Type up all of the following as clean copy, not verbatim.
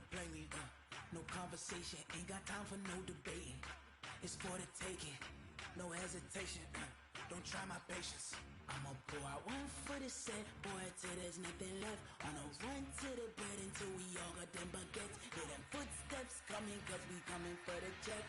plainly. No conversation, ain't got time for no debating. It's for the taking, no hesitation. Don't try my patience. I'ma pour out one for the set, boy, till there's nothing left. On a run to the bed until we all got them baguettes. Hear them footsteps coming, cause we coming for the check.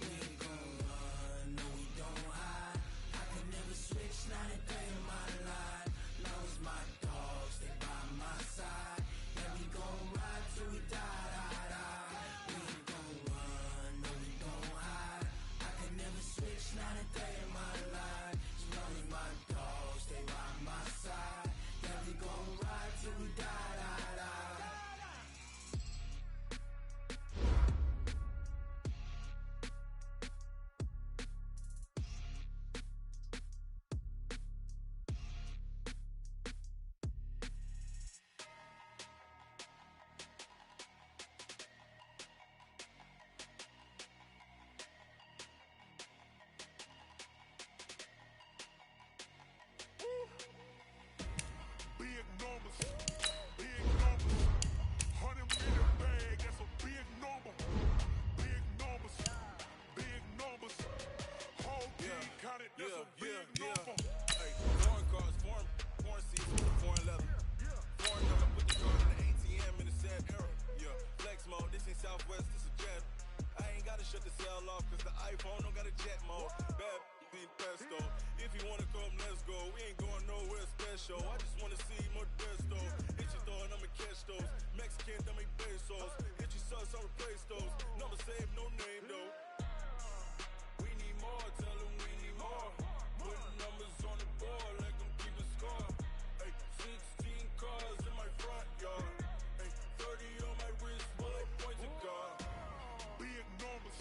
We ain't gon' run, no we don't hide. I can never switch, not a day in my life. Now it's my dogs, they by my side. Yeah, we gon' ride till we die, die, die. We ain't gon' run, no we don't hide. I can never switch, not a day in my life. As long as my dogs, they by my side. Yeah, we gon' ride till we die, die, die. Big numbers, 100-meter bag, that's a big number. Big numbers, whole team counted, that's a big number. Hey, foreign cars, foreign seats, foreign leather. Foreign number, put the card in the ATM in the sad era. Yeah, flex mode, this ain't Southwest, this is jet. I ain't gotta shut the cell off, cause the iPhone don't got a jet mode. Bad being pesto. If you wanna come, let's go. We ain't going nowhere special. I just wanna see Modesto. Hit your thought, I'ma catch those. Mexican, dummy pesos. Hit your sus, I'll replace those. Number save, no name though. We need more, tell them we need more. Putting numbers on the board like I'm keeping score. Hey, 16 cars in my front yard. Hey, 30 on my wrist while I point to God. Big numbers,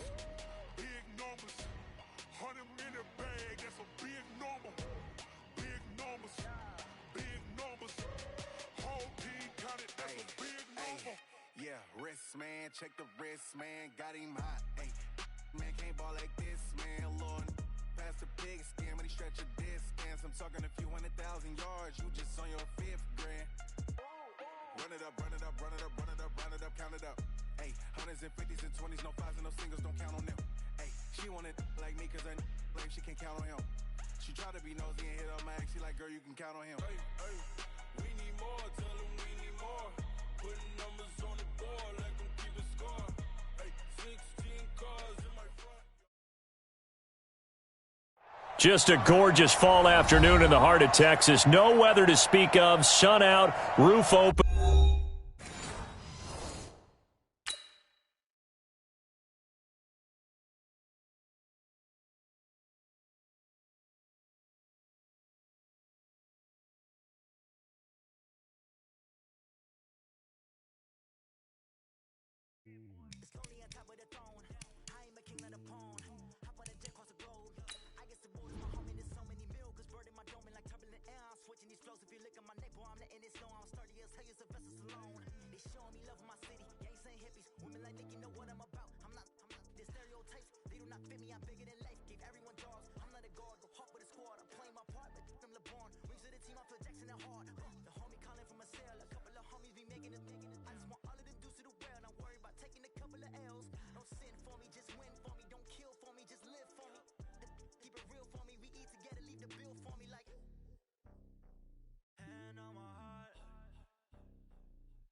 100-meter bag, that's a big number. Big numbers, whole team counted, that's a big number. Yeah, wrist man, check the wrist man, got him hot. Ay, man can't ball like this, man. Lord, past the pig skin, but he stretch a distance. I'm talking a few 100,000 yards, you just on your 5th grand. Run it up, count it up. Ay, hundreds and 50s and 20s, no 5s and no singles, don't count on them. Ay, she want it like me, cause I like she can't count on him. She try to be nosy and hit up my ex, she like, girl, you can count on him. Hey, we need more, tell them we need more. Putting numbers on the board like I'm keeping score. Hey, 16 cars in my front. Just a gorgeous fall afternoon in the heart of Texas. No weather to speak of. Sun out, roof open. It's lonely on top of the throne. I am a king, not a pawn. Hop on a jet across the globe. I guess the world is my home and there's so many milkers bird in my dome and like turbulent air. I'm switching these flows. If you look at my neck, boy, I'm letting it snow. I'm sturdy as hell, as a vessel alone. They showing me love in my city. Gangs ain't hippies. Women like Nicky know what I'm about. I'm not the stereotypes. They do not fit me. I'm bigger than life. Gave everyone jobs. I'm not a guard. Go hawk with a squad. I'm playing my part like them LeBron. Rings to the team. I feel Jackson and hard. The homie calling from a cell. A couple of homies be making it. I just want all of them dudes to do well. Not worry about taking a couple of L's. Don't sin for me, just win for me. Don't kill for me, just live for me. Keep it real for me. We eat together, leave the bill for me like. Hand on my heart,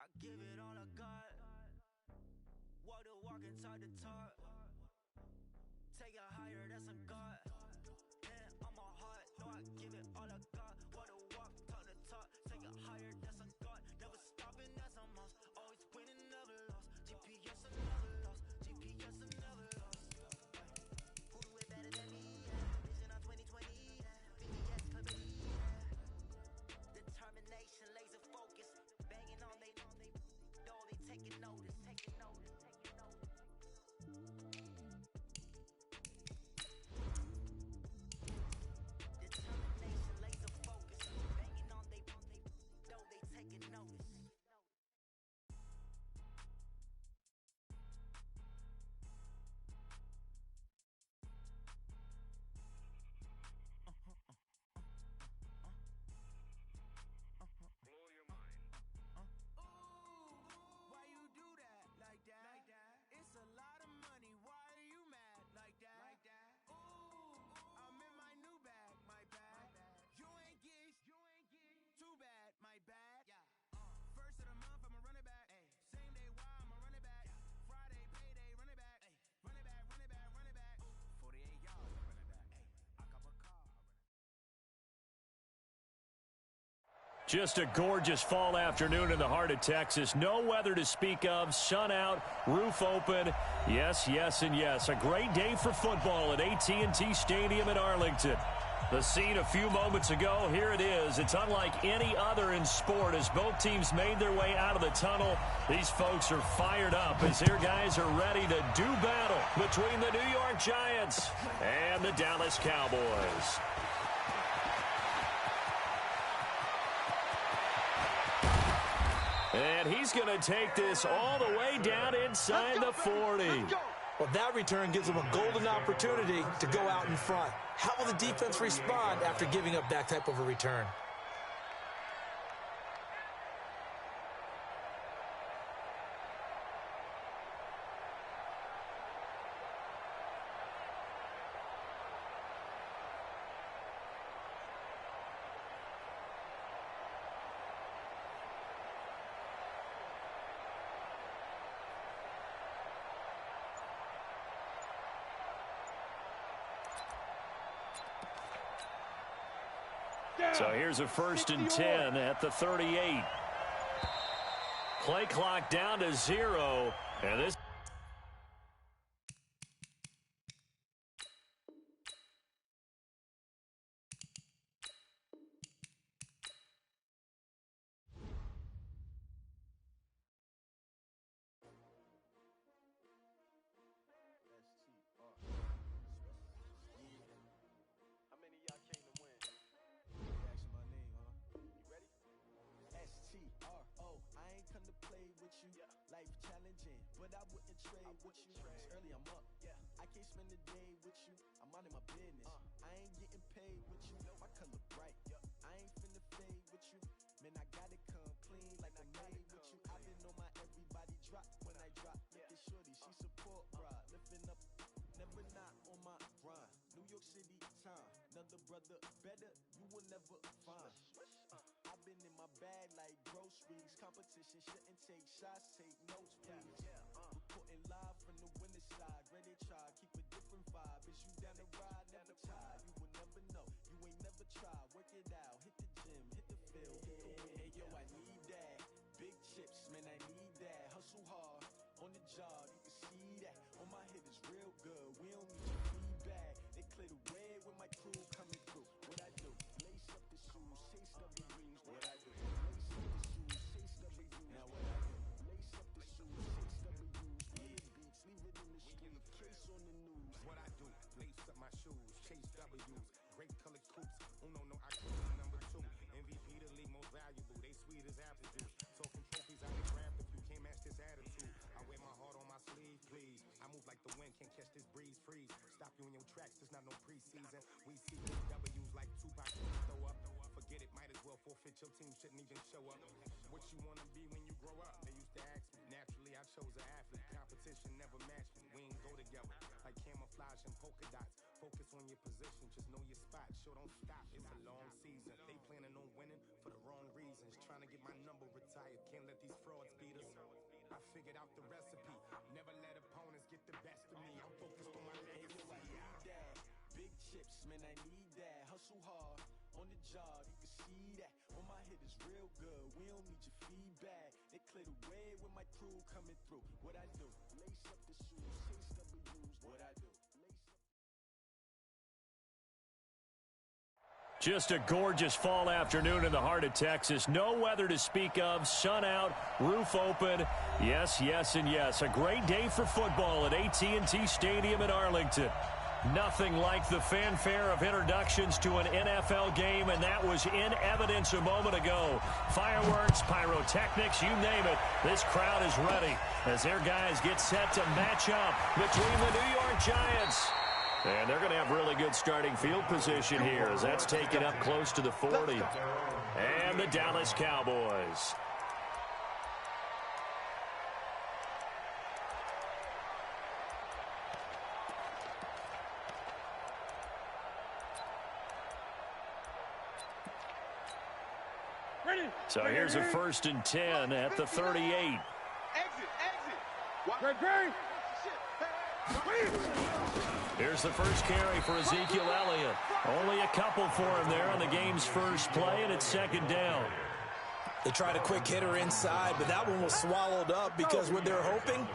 I give it all I got. Walk the walk and talk the talk. Take it higher, that's a God. Hand on my heart, no, I give it all I got. Walk the walk, talk the talk. Take it higher, that's a God. Never stopping, that's a must. Always winning, never lost. GPS, I never lost. GPS, I never lost. Who do it better than me? Vision on 2020. VVS, clarity. Determination, laser focus. Banging on they taking notice. Determination, laser focus. Banging on they taking notice. Just a gorgeous fall afternoon in the heart of Texas. No weather to speak of. Sun out, roof open. Yes, yes, and yes. A great day for football at AT&T Stadium in Arlington. The scene a few moments ago, here it is. It's unlike any other in sport as both teams made their way out of the tunnel. These folks are fired up as their guys are ready to do battle between the New York Giants and the Dallas Cowboys. And he's going to take this all the way down inside the 40. Well, that return gives them a golden opportunity to go out in front. How will the defense respond after giving up that type of a return? So here's a 1st and 10 at the 38. Play clock down to 0. And this... Your team shouldn't even show up. What you want to be when you grow up? They used to ask me. Naturally, I chose an athlete. Competition never matched me. We ain't go together like camouflage and polka dots. Focus on your position. Just know your spot. Sure, don't stop. It's a long season. They planning on winning for the wrong reasons. Trying to get my number retired. Can't let these frauds beat us. I figured out the recipe. Never let opponents get the best of me. I'm focused on my legacy. I need that. Big chips, man, I need that. Hustle hard on the job. You can see that. On my hit is real good. We don't need your feedback. They clear the way with my crew coming through. What I do? Lace up the shoes, chase W's. What I do? Just a gorgeous fall afternoon in the heart of Texas. No weather to speak of. Sun out, roof open. Yes, yes, and yes. A great day for football at AT&T Stadium in Arlington. Nothing like the fanfare of introductions to an NFL game, and that was in evidence a moment ago. Fireworks, pyrotechnics, you name it. This crowd is ready as their guys get set to match up between the New York Giants. And they're going to have really good starting field position here as that's taken up close to the 40. And the Dallas Cowboys. So here's a 1st and 10 at the 38. Here's the first carry for Ezekiel Elliott. Only a couple for him there on the game's first play, and it's 2nd down. They tried a quick hitter inside, but that one was swallowed up because what they're hoping,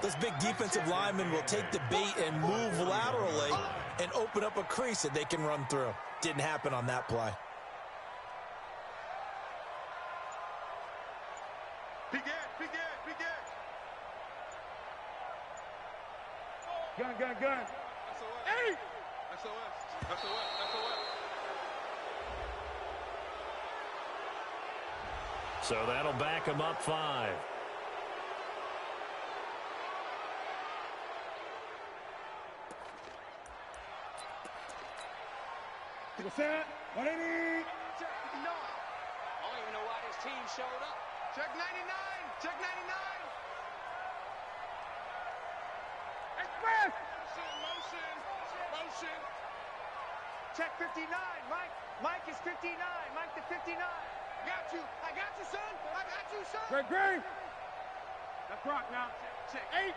those big defensive linemen will take the bait and move laterally and open up a crease that they can run through. Didn't happen on that play. Begin. Gun. Hey! SOS. So that'll back him up 5. What's that? 180. Check 59. I don't even know why this team showed up. Check 99. Express. Motion. Check 59. Mike is 59. Mike the 59. I got you, son. Great. That's rock now. Check. 8.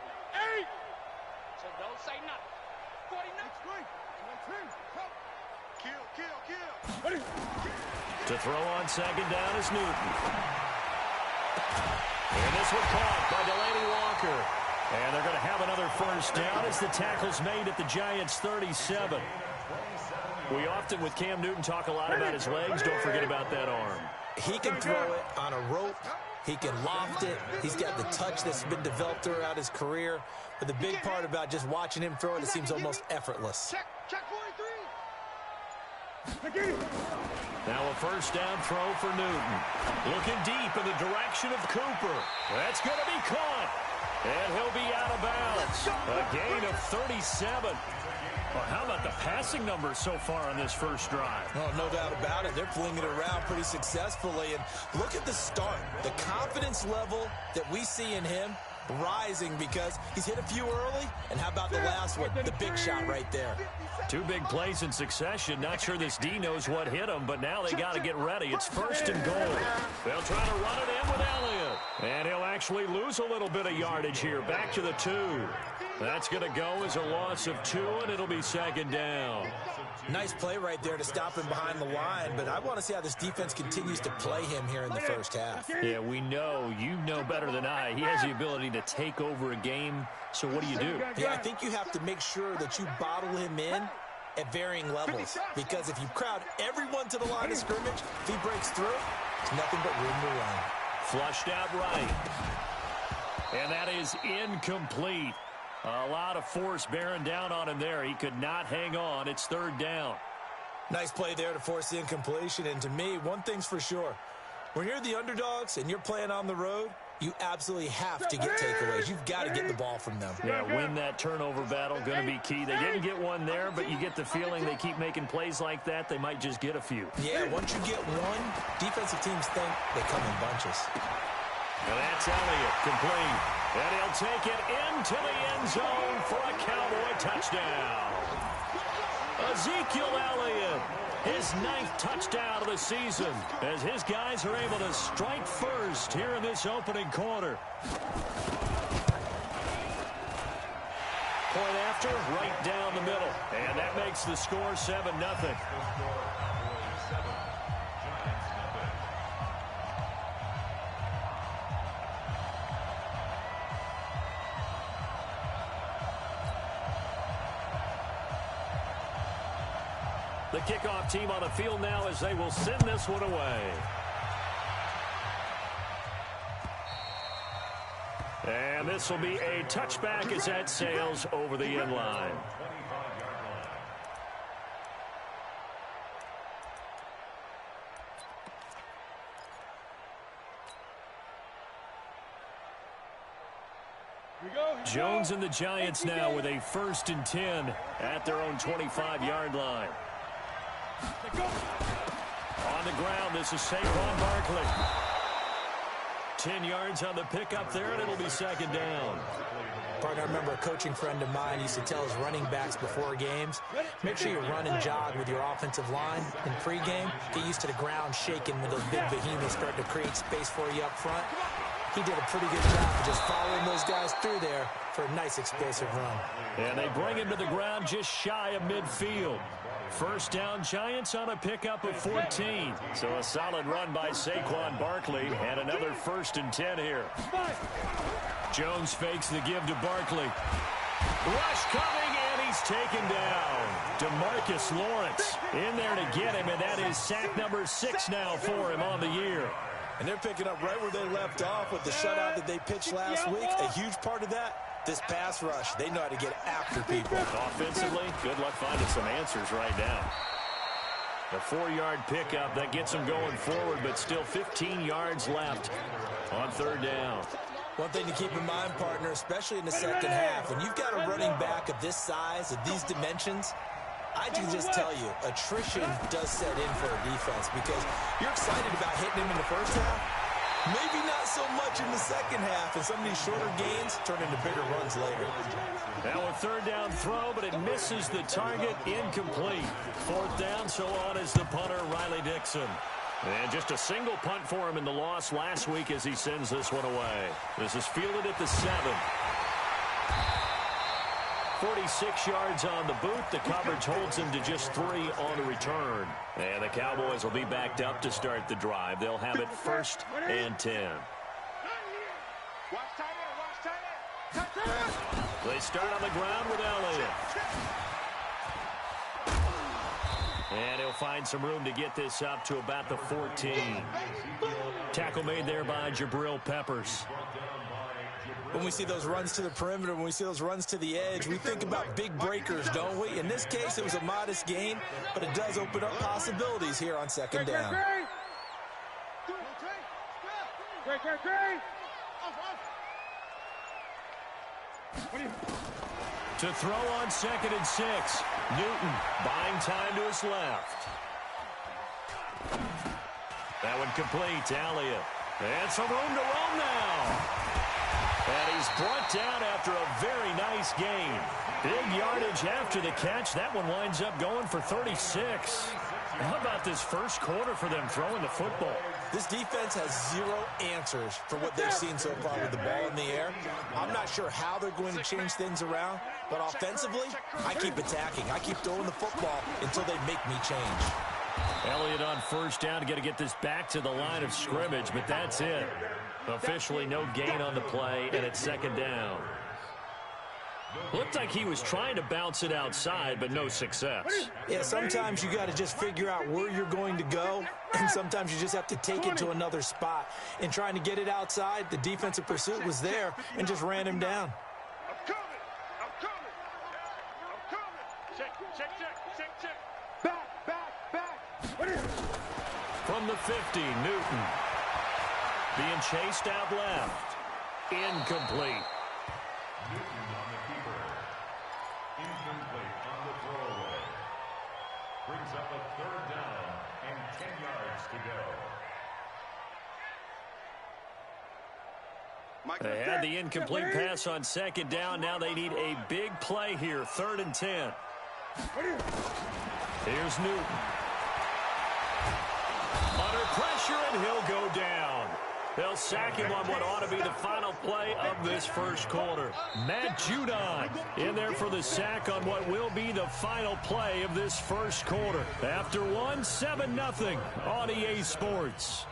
So don't say nothing. 49. Kill. To throw on second down is Newton. And this one caught by Delaney Walker. And they're going to have another first down as the tackle's made at the Giants' 37. We often, with Cam Newton, talk a lot about his legs. Don't forget about that arm. He can throw it on a rope. He can loft it. He's got the touch that's been developed throughout his career. But the big part about just watching him throw it, it seems almost effortless. Check 43. Now a first down throw for Newton. Looking deep in the direction of Cooper. That's going to be caught. And he'll be out of bounds. A gain of 37. Well, how about the passing numbers so far on this first drive? Oh, no doubt about it. They're flinging it around pretty successfully. And look at the start. The confidence level that we see in him rising because he's hit a few early. And how about the last one? The big shot right there. 2 big plays in succession. Not sure this D knows what hit him, but now they got to get ready. It's first and goal. They'll try to run it in with Elliott. And he'll actually lose a little bit of yardage here. Back to the 2. That's going to go as a loss of 2, and it'll be second down. Nice play right there to stop him behind the line, but I want to see how this defense continues to play him here in the first half. Yeah, we know. You know better than I. He has the ability to take over a game, so what do you do? Yeah, I think you have to make sure that you bottle him in at varying levels, because if you crowd everyone to the line of scrimmage, if he breaks through, there's nothing but room to run. Flushed out right. And that is incomplete. A lot of force bearing down on him there. He could not hang on. It's third down. Nice play there to force the incompletion. And to me, one thing's for sure. When you're the underdogs and you're playing on the road, you absolutely have to get takeaways. You've got to get the ball from them. Yeah, win that turnover battle. Going to be key. They didn't get one there, but you get the feeling they keep making plays like that. They might just get a few. Yeah, once you get one, defensive teams think they come in bunches. And that's Elliott, complete. And he'll take it into the end zone for a Cowboy touchdown. Ezekiel Elliott, his 9th touchdown of the season, as his guys are able to strike first here in this opening quarter. Point after, right down the middle. And that makes the score 7-0. The kickoff team on the field now as they will send this one away. And this will be a touchback as that sails over the end line. Jones and the Giants now with a 1st and 10 at their own 25-yard line. On the ground, this is Saquon Barkley. 10 yards on the pickup there, and it'll be second down. Partner, I remember a coaching friend of mine used to tell his running backs before games, make sure you run and jog with your offensive line in pregame. Get used to the ground shaking when those big behemoths start to create space for you up front. He did a pretty good job of just following those guys through there for a nice explosive run. And they bring him to the ground just shy of midfield. First down, Giants on a pickup of 14. So a solid run by Saquon Barkley, and another 1st and 10 here. Jones fakes the give to Barkley. Rush coming, and he's taken down. DeMarcus Lawrence in there to get him, and that is sack number 6 now for him on the year. And they're picking up right where they left off with the shutout that they pitched last week. A huge part of that, this pass rush. They know how to get after people. Offensively, good luck finding some answers right now. The 4-yard pickup, that gets them going forward, but still 15 yards left on 3rd down. One thing to keep in mind, partner, especially in the second half, when you've got a running back of this size, of these dimensions, I can just tell you, attrition does set in for a defense because you're excited about hitting him in the first half. Maybe not so much in the second half, and some of these shorter gains turn into bigger runs later. Now a 3rd down throw, but it misses the target, incomplete. 4th down, so on is the punter, Riley Dixon. And just a single punt for him in the loss last week as he sends this one away. This is fielded at the 7. 46 yards on the boot. The coverage holds him to just 3 on the return. And the Cowboys will be backed up to start the drive. They'll have it 1st and 10. They start on the ground with Elliott. And he'll find some room to get this up to about the 14. Tackle made there by Jabril Peppers. When we see those runs to the perimeter, when we see those runs to the edge, we think about big breakers, don't we? In this case, it was a modest gain, but it does open up possibilities here on 2nd down. To throw on 2nd and 6. Newton buying time to his left. That one complete to Elliott. And some room to roam now. And he's brought down after a very nice gain. Big yardage after the catch. That one winds up going for 36. How about this first quarter for them throwing the football? This defense has 0 answers for what they've seen so far with the ball in the air. I'm not sure how they're going to change things around, but offensively, I keep attacking. I keep throwing the football until they make me change. Elliott on 1st down, got to get this back to the line of scrimmage, but that's it. Officially no gain on the play, and it's 2nd down. Looked like he was trying to bounce it outside, but no success. Yeah, sometimes you got to just figure out where you're going to go, and sometimes you just have to take it to another spot. In trying to get it outside, the defensive pursuit was there and just ran him down. I'm coming. Check. Back. From the 50, Newton. Being chased out left. Incomplete. Newton on the keeper. Incomplete on the throwaway. Brings up a 3rd down and 10 yards to go. They had the incomplete pass on 2nd down. Now they need a big play here. 3rd and 10. Here's Newton. Under pressure, and he'll go down. They'll sack him on what ought to be the final play of this first quarter. Matt Judon in there for the sack on what will be the final play of this first quarter. After 7-0 on EA Sports.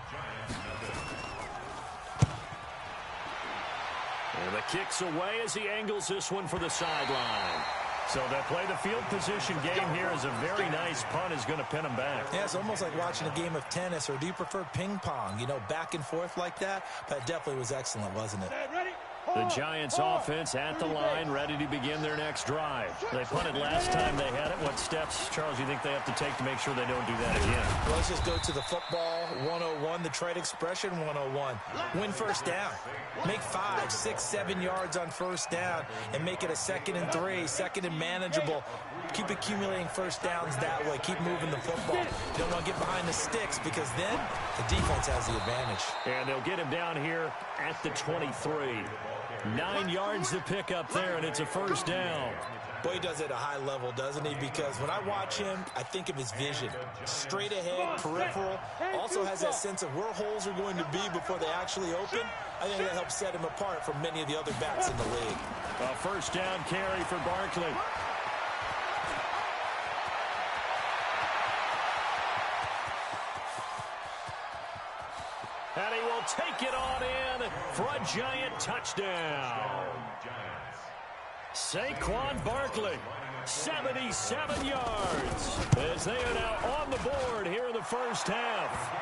And the kick's away as he angles this one for the sideline. So they play the field position game here as a very nice punt is going to pin him back. Yeah, it's almost like watching a game of tennis, or do you prefer ping pong? You know, back and forth like that? That definitely was excellent, wasn't it? The Giants offense at the line, ready to begin their next drive. They punted last time they had it. What steps, Charles, you think they have to take to make sure they don't do that again? Well, let's just go to the football 101, the trade expression 101. Win 1st down. Make 5, 6, 7 yards on 1st down and make it a 2nd and 3, 2nd and manageable. Keep accumulating 1st downs that way. Keep moving the football. You don't want to get behind the sticks because then the defense has the advantage. And they'll get him down here at the 23. 9 yards to pick up there, and it's a 1st down. Boy, he does it at a high level, doesn't he? Because when I watch him, I think of his vision. Straight ahead, peripheral. Also has that sense of where holes are going to be before they actually open. I think that helps set him apart from many of the other backs in the league. A 1st down carry for Barkley. take it on in for a Giant touchdown. Saquon Barkley, 77 yards, as they are now on the board here in the first half.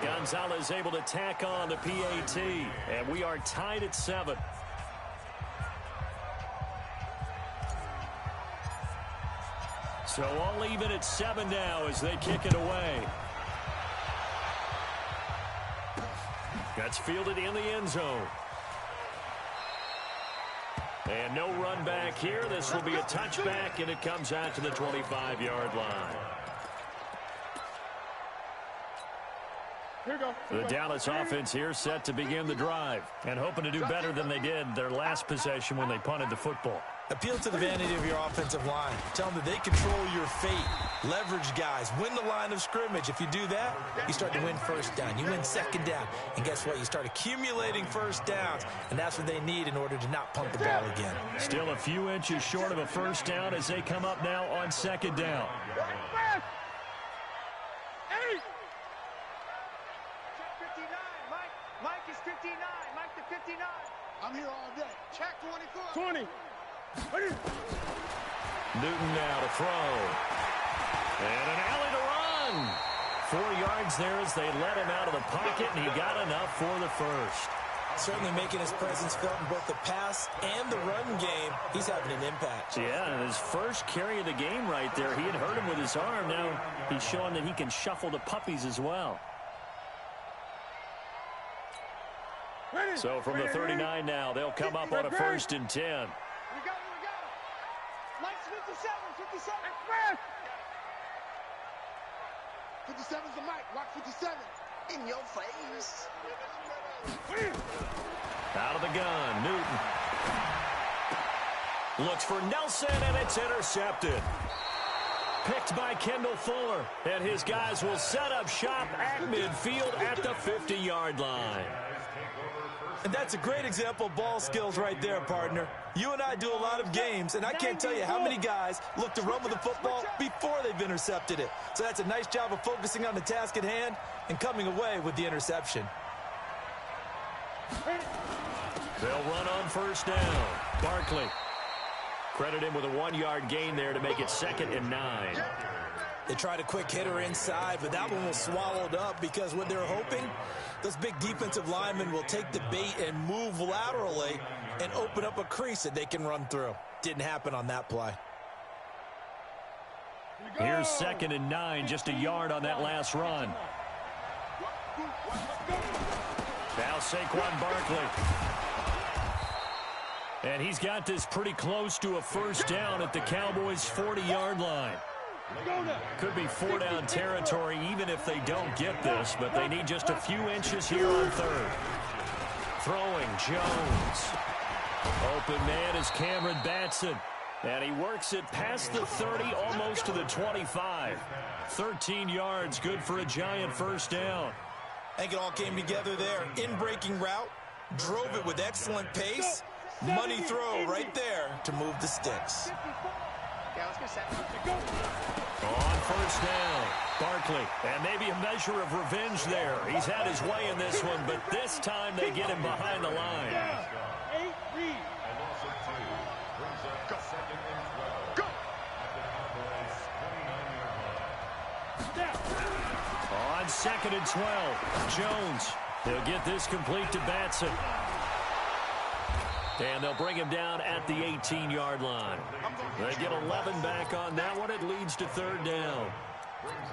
Gonzalez able to tack on the PAT, and we are tied at 7. So all even at 7 now as they kick it away. That's fielded in the end zone. And no run back here. This will be a touchback, and it comes out to the 25-yard line. Here we go. The Dallas offense here set to begin the drive and hoping to do better than they did their last possession when they punted the football. Appeal to the vanity of your offensive line. Tell them that they control your fate. Leverage guys. Win the line of scrimmage. If you do that, you start to win first down. You win second down. And guess what? You start accumulating first downs. And that's what they need in order to not punt the ball again. Still a few inches short of a first down as they come up now on second down. Mike is 59. Mike the 59. I'm here all day. Check 24. 20. Newton now to throw. And an alley to run. 4 yards there as they let him out of the pocket, and he got enough for the first. Certainly making his presence felt in both the pass and the run game. He's having an impact. Yeah, and his first carry of the game right there, he had hurt him with his arm. Now he's showing that he can shuffle the puppies as well. So from the 39 now, they'll come up on a 1st and 10. We go. Mike's 57. 57's the Mike. Rock 57. In your face. Out of the gun, Newton. Looks for Nelson, and it's intercepted. Picked by Kendall Fuller, and his guys will set up shop at midfield at the 50-yard line. And that's a great example of ball skills right there, partner. You and I do a lot of games, and I can't tell you how many guys look to run with the football before they've intercepted it. So that's a nice job of focusing on the task at hand and coming away with the interception. They'll run on first down. Barkley. Credit him with a 1-yard gain there to make it 2nd and 9. They tried a quick hitter inside, but that one was swallowed up because what they're hoping, those big defensive linemen will take the bait and move laterally and open up a crease that they can run through. Didn't happen on that play. Here's 2nd and 9, just a yard on that last run. Now Saquon Barkley. And he's got this pretty close to a first down at the Cowboys' 40-yard line. Could be 4-down territory even if they don't get this, but they need just a few inches here on 3rd. Throwing, Jones. Open man is Cameron Batson. And he works it past the 30, almost to the 25. 13 yards, good for a Giant first down. I think it all came together there. In-breaking route, drove it with excellent pace. Money throw right there to move the sticks. On first down, Barkley, and maybe a measure of revenge there. He's had his way in this one, but this time they get him behind the line. On 2nd and 12, Jones. He'll get this complete to Batson. And they'll bring him down at the 18-yard line. They get 11 back on that one. It leads to 3rd down.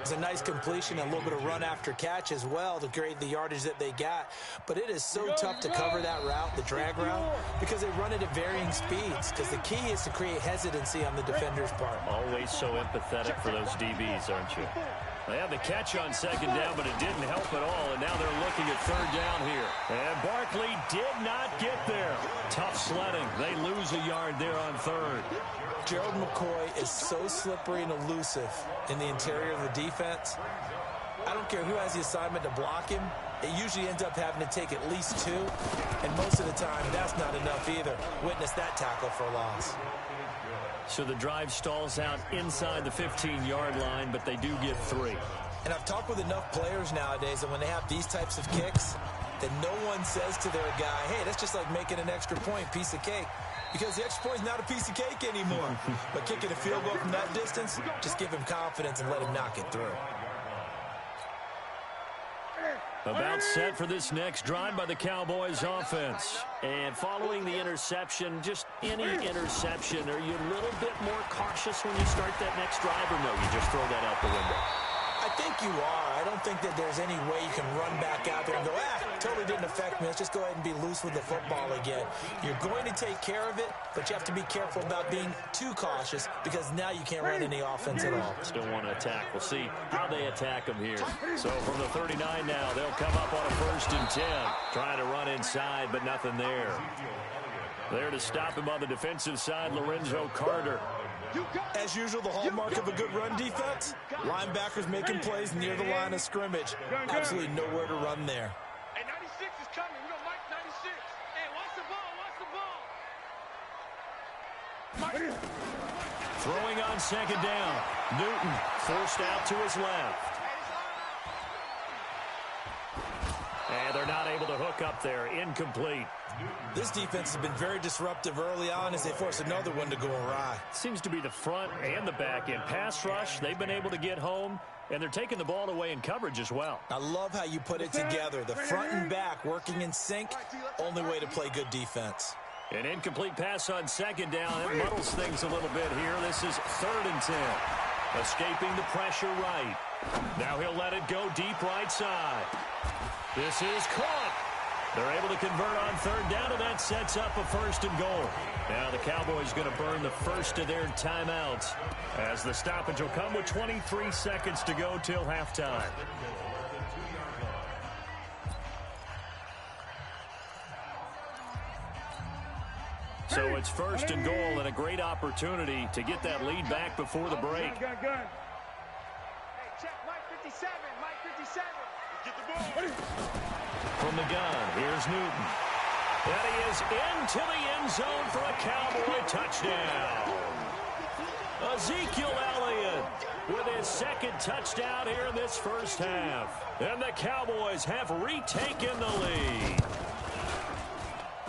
It's a nice completion, a little bit of run after catch as well to create the yardage that they got. But it is so tough to cover that route, the drag route, because they run it at varying speeds. Because the key is to create hesitancy on the defender's part. Always so empathetic for those DBs, aren't you? They had the catch on 2nd down, but it didn't help at all, and now they're looking at 3rd down here. And Barkley did not get there. Tough sledding. They lose a yard there on 3rd. Gerald McCoy is so slippery and elusive in the interior of the defense. I don't care who has the assignment to block him. It usually ends up having to take at least 2, and most of the time, that's not enough either. Witness that tackle for a loss. So the drive stalls out inside the 15-yard line, but they do get 3. And I've talked with enough players nowadays that when they have these types of kicks, that no one says to their guy, hey, that's just like making an extra point, piece of cake. Because the extra point is not a piece of cake anymore. But kicking a field goal from that distance, just give him confidence and let him knock it through. About set for this next drive by the Cowboys offense. And following the interception, just any interception, are you a little bit more cautious when you start that next drive, or no, you just throw that out the window? I think you are. I don't think that there's any way you can run back out there and go, totally didn't affect me. Let's just go ahead and be loose with the football again. You're going to take care of it, but you have to be careful about being too cautious because now you can't run any offense at all. Still want to attack. We'll see how they attack them here. So from the 39 now, they'll come up on a 1st and 10. Trying to run inside, but nothing there. There to stop him on the defensive side, Lorenzo Carter. As usual, the hallmark of a good run defense, linebackers making plays near the line of scrimmage. Absolutely nowhere to run there. Hey, 96 is coming. We got Mike 96. Hey, watch the ball. Watch the ball. Throwing on 2nd down. Newton forced out to his left. And they're not able to hook up there. Incomplete. This defense has been very disruptive early on as they force another one to go awry. Seems to be the front and the back end. Pass rush, they've been able to get home, and they're taking the ball away in coverage as well. I love how you put it together. The front and back working in sync, only way to play good defense. An incomplete pass on 2nd down. It muddles things a little bit here. This is 3rd and 10. Escaping the pressure right. Now he'll let it go deep right side. This is caught. They're able to convert on 3rd down, and that sets up a 1st and goal. Now the Cowboys going to burn the first of their timeouts as the stoppage will come with 23 seconds to go till halftime. So it's 1st and goal and a great opportunity to get that lead back before the break. Hey, check Mike 57. Mike 57. Get the ball. From the gun, here's Newton. And he is into the end zone for a Cowboy touchdown. Ezekiel Elliott with his 2nd touchdown here in this first half. And the Cowboys have retaken the lead.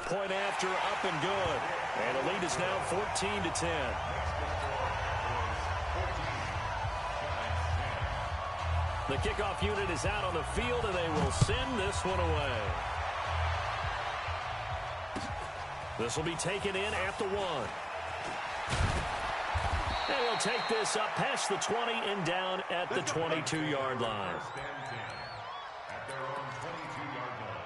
Point after, up and good. And the lead is now 14-10. The kickoff unit is out on the field, and they will send this one away. This will be taken in at the 1. And he'll take this up past the 20 and down at the 22-yard line. At their own 22-yard line.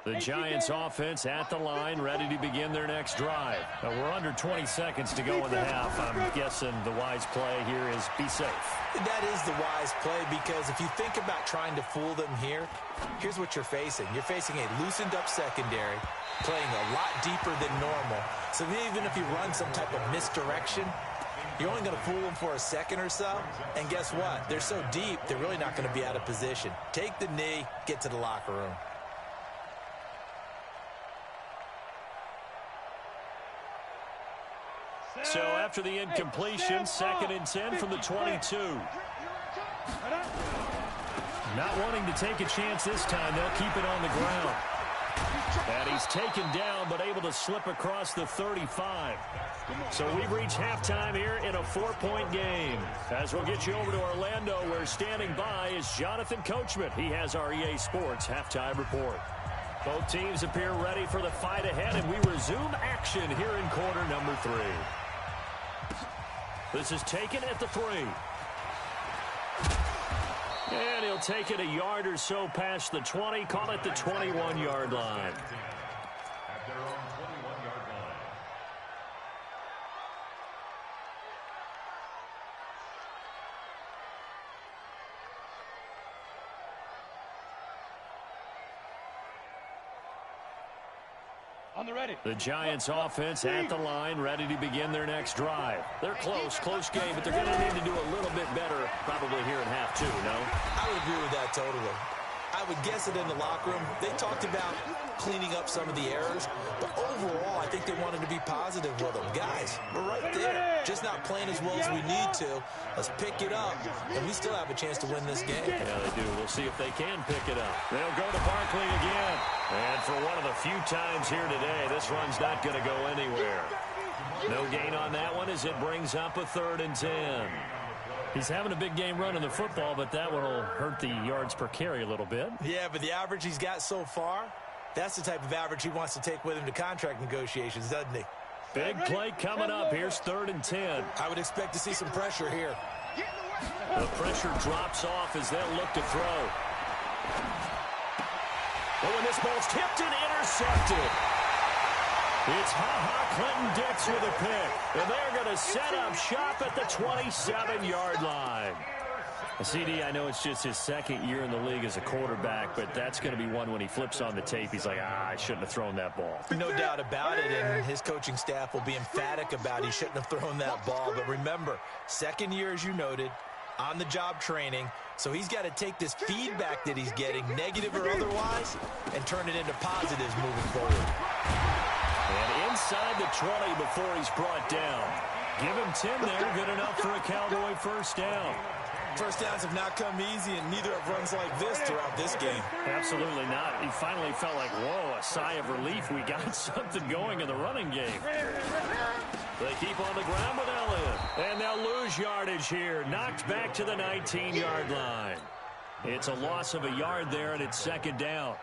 The Giants offense at the line, ready to begin their next drive. We're under 20 seconds to go in the half. I'm guessing the wise play here is be safe. That is the wise play because if you think about trying to fool them here, here's what you're facing. You're facing a loosened up secondary, playing a lot deeper than normal. So even if you run some type of misdirection, you're only going to fool them for a second or so. And guess what? They're so deep, they're really not going to be out of position. Take the knee, get to the locker room. So after the incompletion, 2nd and 10 from the 22. Not wanting to take a chance this time, they'll keep it on the ground. And he's taken down, but able to slip across the 35. So we've reached halftime here in a 4-point game. As we'll get you over to Orlando, where standing by is Jonathan Coachman. He has our EA Sports halftime report. Both teams appear ready for the fight ahead, and we resume action here in quarter number 3. This is taken at the 3. And he'll take it a yard or so past the 20, call it the 21-yard line. At their own 21-yard line. The Giants offense at the line, ready to begin their next drive. They're close game, but they're going to need to do a little bit better probably here in half 2, no? I would agree with that totally. I I would guess that in the locker room, they talked about cleaning up some of the errors, but overall, I think they wanted to be positive with them. Guys, we're right there, just not playing as well as we need to. Let's pick it up, and we still have a chance to win this game. Yeah, they do. We'll see if they can pick it up. They'll go to Barkley again. And for one of the few times here today, this run's not going to go anywhere. No gain on that one as it brings up a 3rd and 10. He's having a big game running the football, but that one will hurt the yards per carry a little bit. Yeah, but the average he's got so far, that's the type of average he wants to take with him to contract negotiations, doesn't he? Big play coming up. Here's 3rd and 10. I would expect to see some pressure here. The pressure drops off as they'll look to throw. Oh, and this ball's tipped and intercepted. It's Clinton Dix with a pick, and they're going to set up shop at the 27-yard line. CD, I know it's just his 2nd year in the league as a quarterback, but that's going to be one when he flips on the tape. He's like, I shouldn't have thrown that ball. No doubt about it, and his coaching staff will be emphatic about he shouldn't have thrown that ball. But remember, 2nd year, as you noted, on-the-job training, so he's got to take this feedback that he's getting, negative or otherwise, and turn it into positives moving forward. And inside the 20 before he's brought down. Give him 10 there, good enough for a Cowboy first down. First downs have not come easy, and neither have runs like this throughout this game. Absolutely not. He finally felt like, whoa, a sigh of relief. We got something going in the running game. They keep on the ground with Elliott. And they'll lose yardage here. Knocked back to the 19-yard line. It's a loss of a yard there, and it's 2nd down.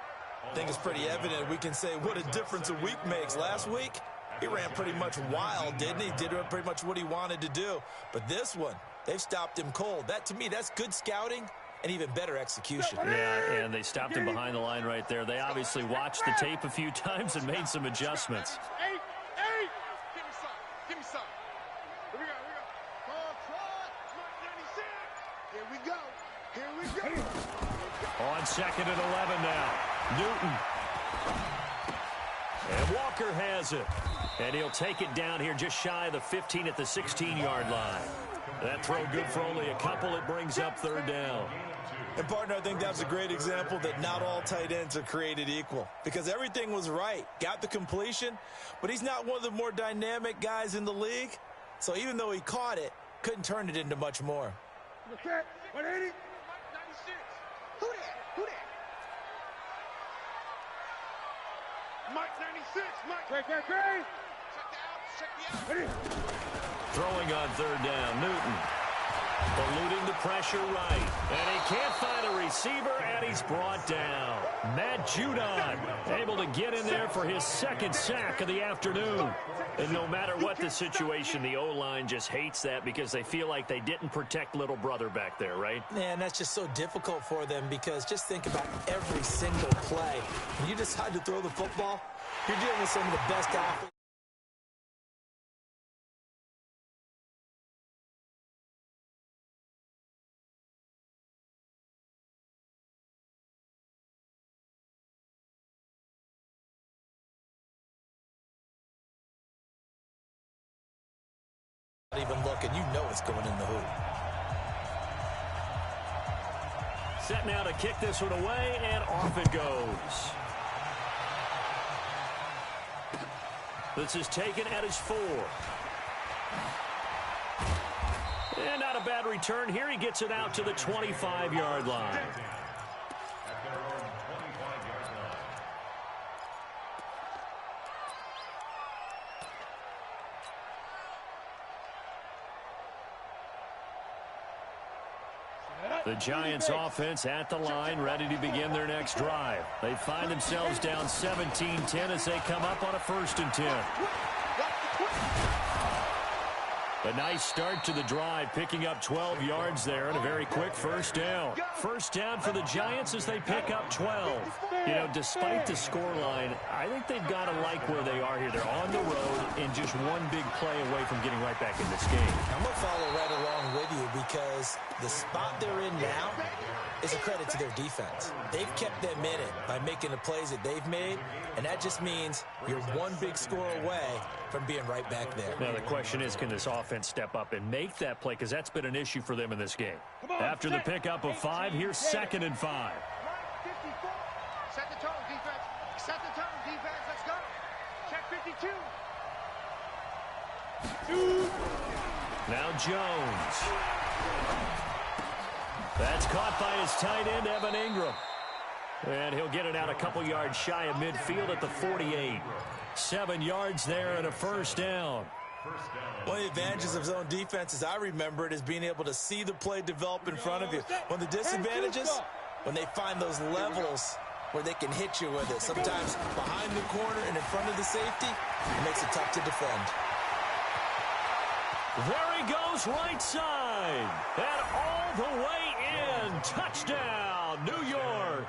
I think it's pretty evident. We can say what a difference a week makes. Last week, he ran pretty much wild, didn't he? Did pretty much what he wanted to do. But this one, they've stopped him cold. That, to me, that's good scouting and even better execution. Yeah, and they stopped him behind the line right there. They obviously watched the tape a few times and made some adjustments. Hey! Give me some. Here we go. Here we go. On 2nd and 11 now. Newton. And Walker has it. And he'll take it down here just shy of the 15 at the 16-yard line. That throw good for only a couple. It brings up 3rd down. And, partner, I think that was a great example that not all tight ends are created equal. Because everything was right. Got the completion, but he's not one of the more dynamic guys in the league. So even though he caught it, couldn't turn it into much more. 180. Who that? Mike 96. Mike. Great. Check me out. Throwing on 3rd down, Newton. Eluding the pressure right. And he can't find a receiver, and he's brought down. Matt Judon able to get in there for his 2nd sack of the afternoon. And no matter what the situation, the O-line just hates that because they feel like they didn't protect little brother back there, right? Man, that's just so difficult for them because just think about every single play. When you decide to throw the football, you're dealing with some of the best athletes. Not even looking, you know it's going in the hoop. Set now to kick this one away, and off it goes. This is taken at his 4. And not a bad return here. He gets it out to the 25-yard line. The Giants offense at the line, ready to begin their next drive. They find themselves down 17-10 as they come up on a 1st and 10. A nice start to the drive, picking up 12 yards there and a very quick 1st down. 1st down for the Giants as they pick up 12. You know, despite the scoreline, I think they've got to like where they are here. They're on the road and just one big play away from getting right back in this game. I'm going to follow right along with you because the spot they're in now is a credit to their defense. They've kept them in it by making the plays that they've made, and that just means you're one big score away from being right back there. Now the question is, can this offense step up and make that play? Because that's been an issue for them in this game. After the pickup of 5, here's 2nd and 5. Set the tone, defense. Let's go. Check 52. Now Jones. That's caught by his tight end, Evan Ingram. And he'll get it out a couple yards shy of midfield at the 48. 7 yards there and a first down. One of the advantages of zone defense, as I remember it, is being able to see the play develop in front of you. One of the disadvantages, when they find those levels where they can hit you with it. Sometimes behind the corner and in front of the safety, it makes it tough to defend. There he goes, right side. And all the way in. Touchdown, New York.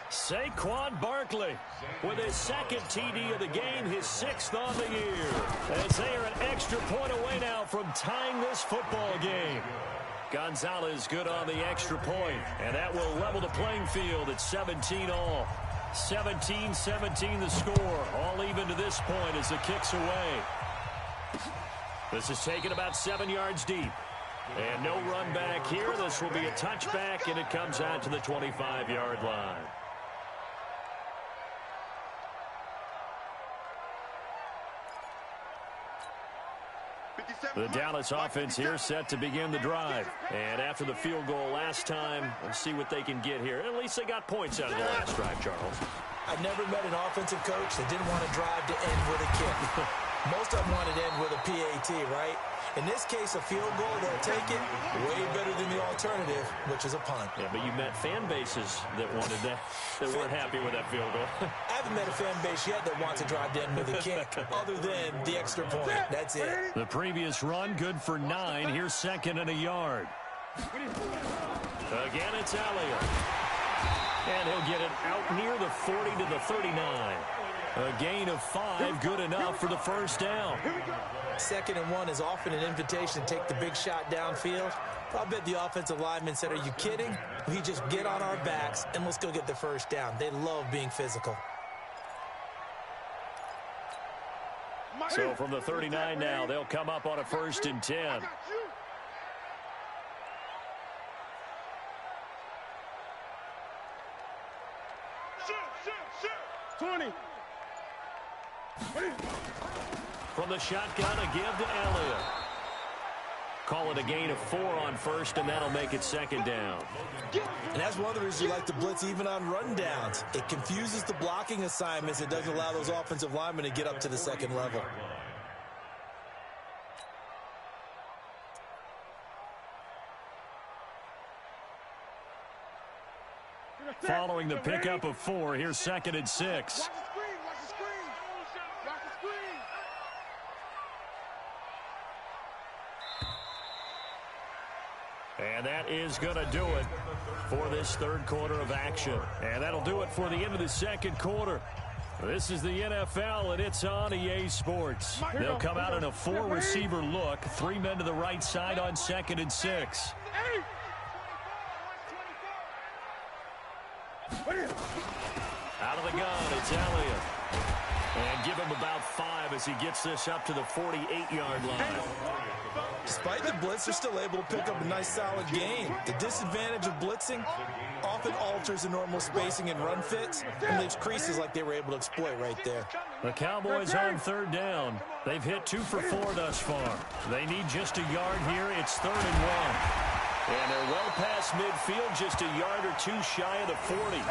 Saquon Barkley with his second TD of the game, his 6th on the year. As they are an extra point away now from tying this football game. Gonzalez good on the extra point, and that will level the playing field at 17 all. 17-17 the score, all even to this point as the kick's away. This is taken about 7 yards deep. And no run back here. This will be a touchback, and it comes out to the 25-yard line. The Dallas offense here set to begin the drive. And after the field goal last time, we'll see what they can get here. At least they got points out of the last drive, Charles. I've never met an offensive coach that didn't want to drive to end with a kick. Most of them wanted to end with a PAT, right? In this case, a field goal, they'll take it way better than the alternative, which is a punt. Yeah, but you met fan bases that wanted that, that weren't happy with that field goal. I haven't met a fan base yet that wants to drive to end with a kick, other than the extra point. That's it. The previous run, good for 9. Here's 2nd and a yard. Again, it's Elliott. And he'll get it out near the 40 to the 39. A gain of 5, good enough for the first down. 2nd and 1 is often an invitation to take the big shot downfield. I bet the offensive lineman said, are you kidding? We just get on our backs and let's go get the first down. They love being physical. So from the 39 now, they'll come up on a 1st and 10. 20. From the shotgun, a give to Elliott. Call it a gain of 4 on 1st, and that'll make it 2nd down. And that's one of the reasons you like to blitz even on rundowns. It confuses the blocking assignments. It doesn't allow those offensive linemen to get up to the 2nd level. Following the pickup of 4, here's 2nd and 6. And that is going to do it for this 3rd quarter of action. And that'll do it for the end of the 2nd quarter. This is the NFL, and it's on EA Sports. They'll come out in a 4-receiver look. 3 men to the right side on 2nd and 6. Out of the gun, it's Elliott. And give him about 5 as he gets this up to the 48-yard line. Despite the blitz, they're still able to pick up a nice solid gain. The disadvantage of blitzing often alters the normal spacing and run fits and leaves creases like they were able to exploit right there. The Cowboys on 3rd down. They've hit 2 for 4 thus far. They need just a yard here. It's 3rd and 1. And they're well past midfield, just a yard or 2 shy of the 40.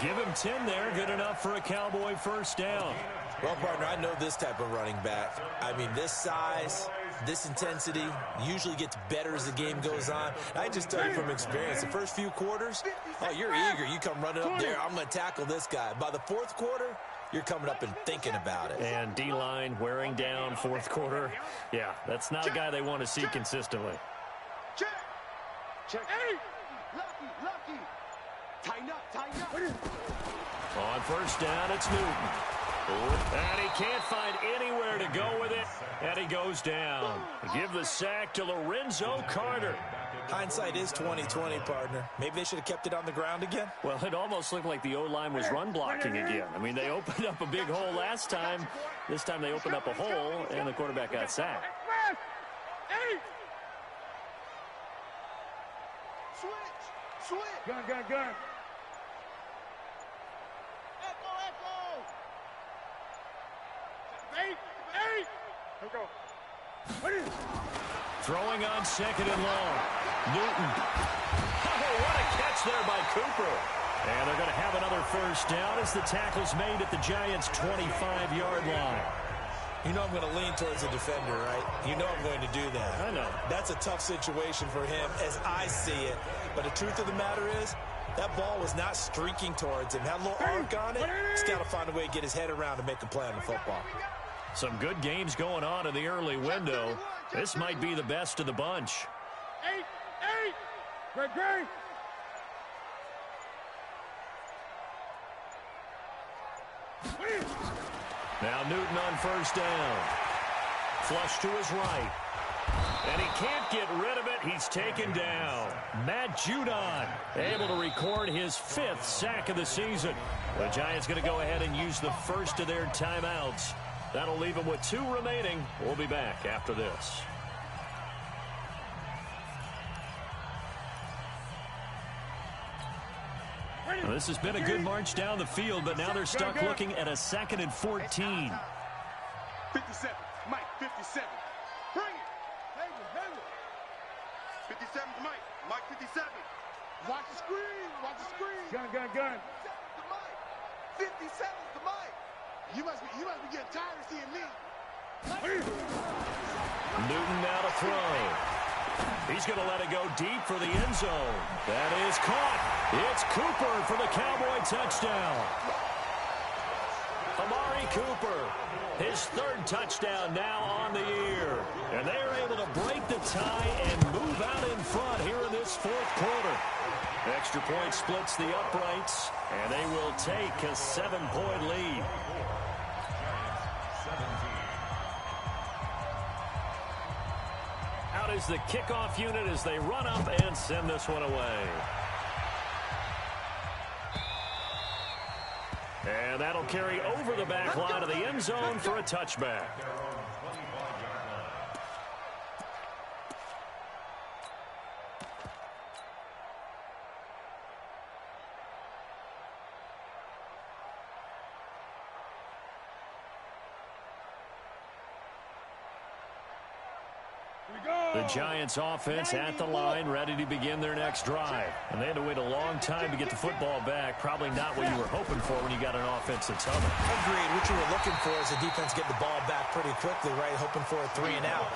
Give him 10 there, good enough for a Cowboy first down. Well, partner, I know this type of running back. I mean, this size, this intensity usually gets better as the game goes on. I just tell you from experience, the first few quarters, oh, you're eager. You come running up there, I'm going to tackle this guy. By the 4th quarter, you're coming up and thinking about it. And D-line wearing down 4th quarter. Yeah, that's not a guy they want to see consistently. Check. Hey! Lucky. Tighten up. On 1st down, it's Newton. And he can't find anywhere to go with it. And he goes down. Give the sack to Lorenzo Carter. Hindsight is 20/20, partner. Maybe they should have kept it on the ground again. Well, it almost looked like the O-line was run blocking again. I mean, they opened up a big hole last time. This time they opened up a hole, and the quarterback got sacked. Switch. Gun. Echo. Let's go. Throwing on second and long. Newton. Oh, what a catch there by Cooper. And they're going to have another first down as the tackle's made at the Giants' 25-yard line. You know I'm going to lean towards the defender, right? You know I'm going to do that. I know. That's a tough situation for him as I see it. But the truth of the matter is, that ball was not streaking towards him. Had a little arc on it. He's got to find a way to get his head around to make a play on the football. Some good games going on in the early window. This might be the best of the bunch. 8. Great. Now Newton on first down. Flush to his right. And he can't get rid of it. He's taken down. Matt Judon able to record his 5th sack of the season. The Giants going to go ahead and use the first of their timeouts. That'll leave them with 2 remaining. We'll be back after this. Well, this has been a good march down the field, but now they're stuck looking at a 2nd and 14. 57. Mike, 57. Bring it. Hang it. 57 to Mike. Mike, 57. Watch the screen. Gun. 57 to Mike. You must be getting tired of seeing me. Newton now to throw. He's going to let it go deep for the end zone. That is caught. It's Cooper for the Cowboy touchdown. Amari Cooper, his 3rd touchdown now on the year. And they are able to break the tie and move out in front here in this 4th quarter. Extra point splits the uprights, and they will take a 7-point lead. Out is the kickoff unit as they run up and send this one away. And that'll carry over the back line of the end zone for a touchback. The Giants offense at the line, ready to begin their next drive. And they had to wait a long time to get the football back. Probably not what you were hoping for when you got an offense that's humming. Agreed. What you were looking for is the defense get the ball back pretty quickly, right? Hoping for a 3 and out.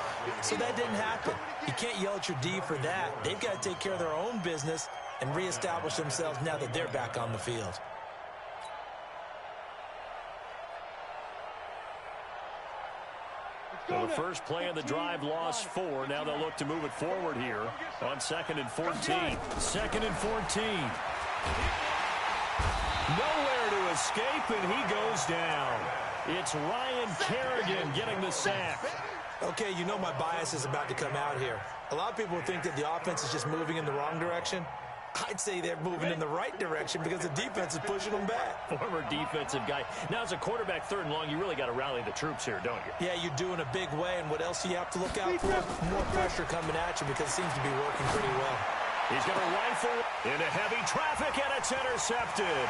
So that didn't happen. You can't yell at your D for that. They've got to take care of their own business and reestablish themselves now that they're back on the field. So the first play of the drive lost 4. Now they'll look to move it forward here on 2nd and 14. 2nd and 14. Nowhere to escape, and he goes down. It's Ryan Kerrigan getting the sack. Okay, you know my bias is about to come out here. A lot of people think that the offense is just moving in the wrong direction. I'd say they're moving in the right direction because the defense is pushing them back. Former defensive guy. Now, as a quarterback 3rd and long, you really got to rally the troops here, don't you? Yeah, you do in a big way. And what else do you have to look out for? More pressure coming at you because it seems to be working pretty well. He's going to rifle into heavy traffic, and it's intercepted.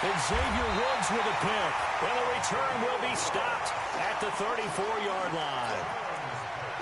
Xavier Woods with a pick. And the return will be stopped at the 34-yard line.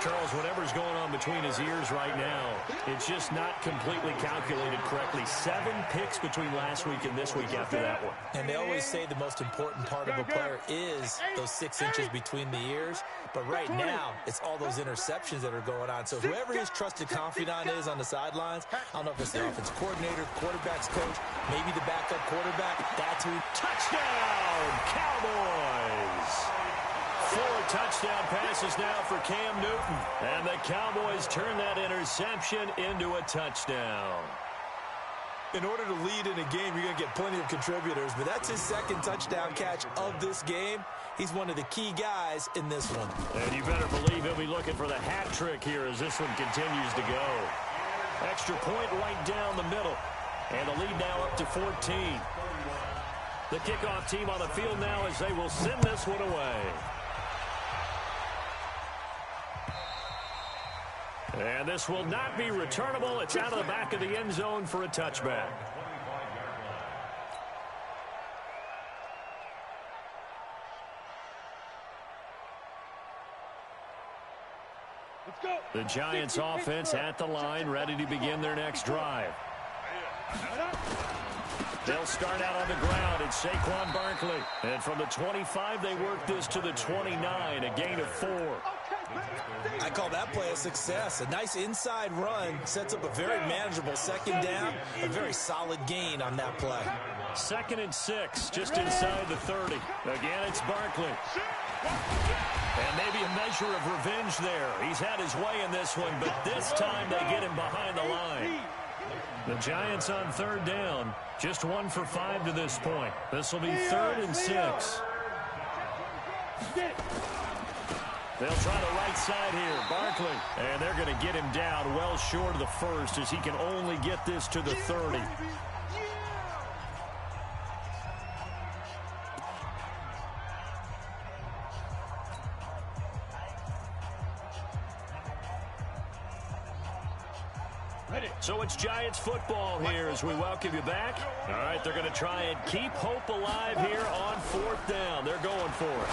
Charles, whatever's going on between his ears right now, it's just not completely calculated correctly. 7 picks between last week and this week after that one. And they always say the most important part of a player is those 6 inches between the ears. But right now, it's all those interceptions that are going on. So whoever his trusted confidant is on the sidelines, I don't know if it's the offense coordinator, quarterback's coach, maybe the backup quarterback, that's who. Touchdown, Cowboys! 4 touchdown passes now for Cam Newton. And the Cowboys turn that interception into a touchdown. In order to lead in a game, you're going to get plenty of contributors, but that's his 2nd touchdown catch of this game. He's one of the key guys in this one. And you better believe he'll be looking for the hat trick here as this one continues to go. Extra point right down the middle. And the lead now up to 14. The kickoff team on the field now as they will send this one away. And this will not be returnable. It's out of the back of the end zone for a touchback. The Giants offense at the line, ready to begin their next drive. They'll start out on the ground. It's Saquon Barkley. And from the 25, they work this to the 29, a gain of 4. I call that play a success. A nice inside run sets up a very manageable second down. A very solid gain on that play. 2nd and 6, just inside the 30. Again, it's Barkley. And maybe a measure of revenge there. He's had his way in this one, but this time they get him behind the line. The Giants on 3rd down, just 1 for 5 to this point. This will be 3rd and 6. They'll try the right side here, Barkley. And they're going to get him down well short of the 1st as he can only get this to the 30. So it's Giants football here as we welcome you back. All right, they're going to try and keep hope alive here on 4th down. They're going for it.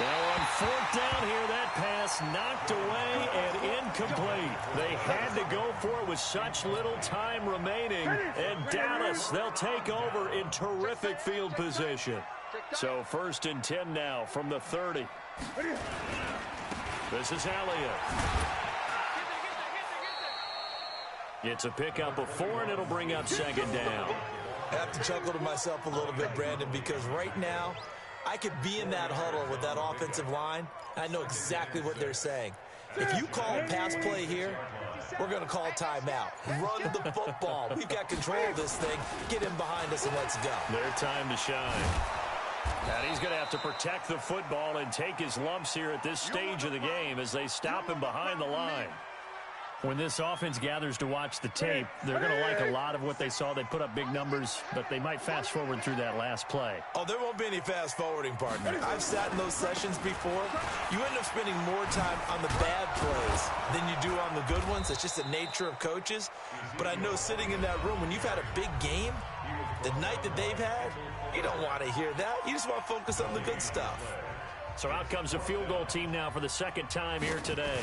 Now on 4th down here, that pass knocked away and incomplete. They had to go for it with such little time remaining. And Dallas, they'll take over in terrific field position. So 1st and 10 now from the 30. This is Elliott. It's a pickup of 4, and it'll bring up 2nd down. I have to chuckle to myself a little bit, Brandon, because right now I could be in that huddle with that offensive line. I know exactly what they're saying. If you call a pass play here, we're going to call timeout. Run the football. We've got control of this thing. Get him behind us and let's go. Their time to shine. And he's going to have to protect the football and take his lumps here at this stage of the game as they stop him behind the line. When this offense gathers to watch the tape, they're going to like a lot of what they saw. They put up big numbers, but they might fast forward through that last play. Oh, there won't be any fast forwarding, partner. I've sat in those sessions before. You end up spending more time on the bad plays than you do on the good ones. It's just the nature of coaches. But I know sitting in that room, when you've had a big game, the night that they've had, you don't want to hear that. You just want to focus on the good stuff. So out comes a field goal team now for the 2nd time here today.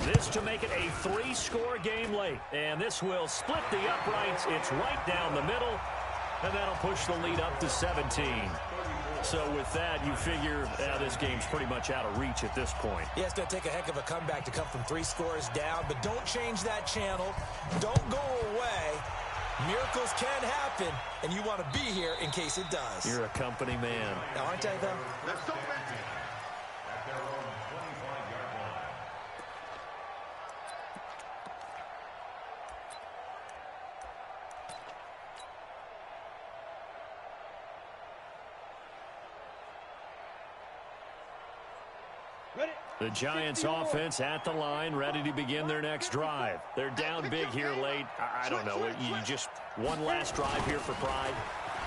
This to make it a 3-score game late. And this will split the uprights. It's right down the middle. And that'll push the lead up to 17. So with that, you figure this game's pretty much out of reach at this point. Yeah, it's going to take a heck of a comeback to come from 3 scores down. But don't change that channel. Don't go away. Miracles can happen, and you want to be here in case it does. You're a company man. Now, aren't I, though? Let's go, man. The Giants offense at the line, ready to begin their next drive. They're down big here late. I don't know. You just one last drive here for pride.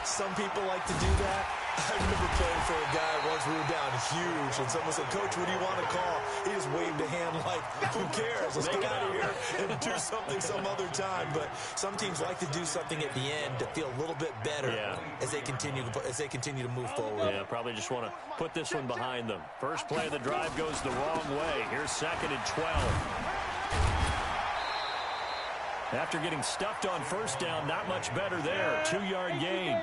Some people like to do that. I remember playing for a guy once. We were down huge, and someone said, "Coach, what do you want to call?" He just waved a hand like, "Who cares? Let's get out of here and do something some other time." But some teams like to do something at the end to feel a little bit better as they continue to move forward. Yeah, probably just want to put this one behind them. First play of the drive goes the wrong way. Here's 2nd and 12. After getting stuffed on 1st down, not much better there. 2-yard gain.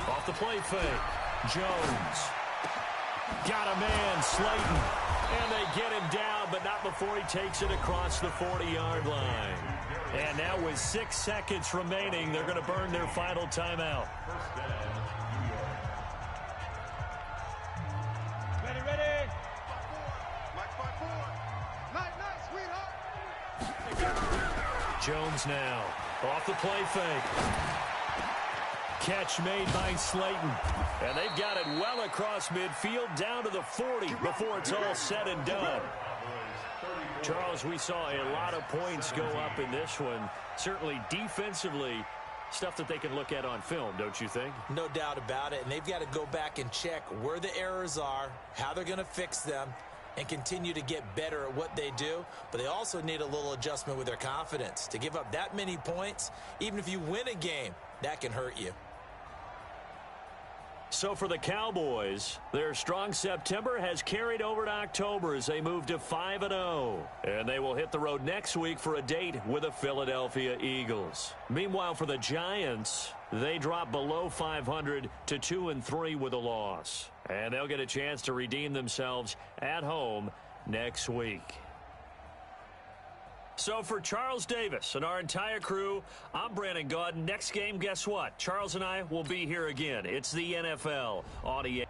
Off the play fake. Jones. Got a man, Slayton. And they get him down, but not before he takes it across the 40-yard line. And now with 6 seconds remaining, they're going to burn their final timeout. Ready. Mike 5-4. Night, sweetheart. Jones now. Off the play fake. Catch made by Slayton. And they've got it well across midfield down to the 40 before it's all said and done. Charles, we saw a lot of points go up in this one. Certainly defensively, stuff that they can look at on film, don't you think? No doubt about it. And they've got to go back and check where the errors are, how they're going to fix them, and continue to get better at what they do. But they also need a little adjustment with their confidence. To give up that many points, even if you win a game, that can hurt you. So for the Cowboys, their strong September has carried over to October as they move to 5-0. And they will hit the road next week for a date with the Philadelphia Eagles. Meanwhile, for the Giants, they drop below 500 to 2-3 with a loss. And they'll get a chance to redeem themselves at home next week. So for Charles Davis and our entire crew, I'm Brandon Gaudin. Next game, guess what? Charles and I will be here again. It's the NFL on EA.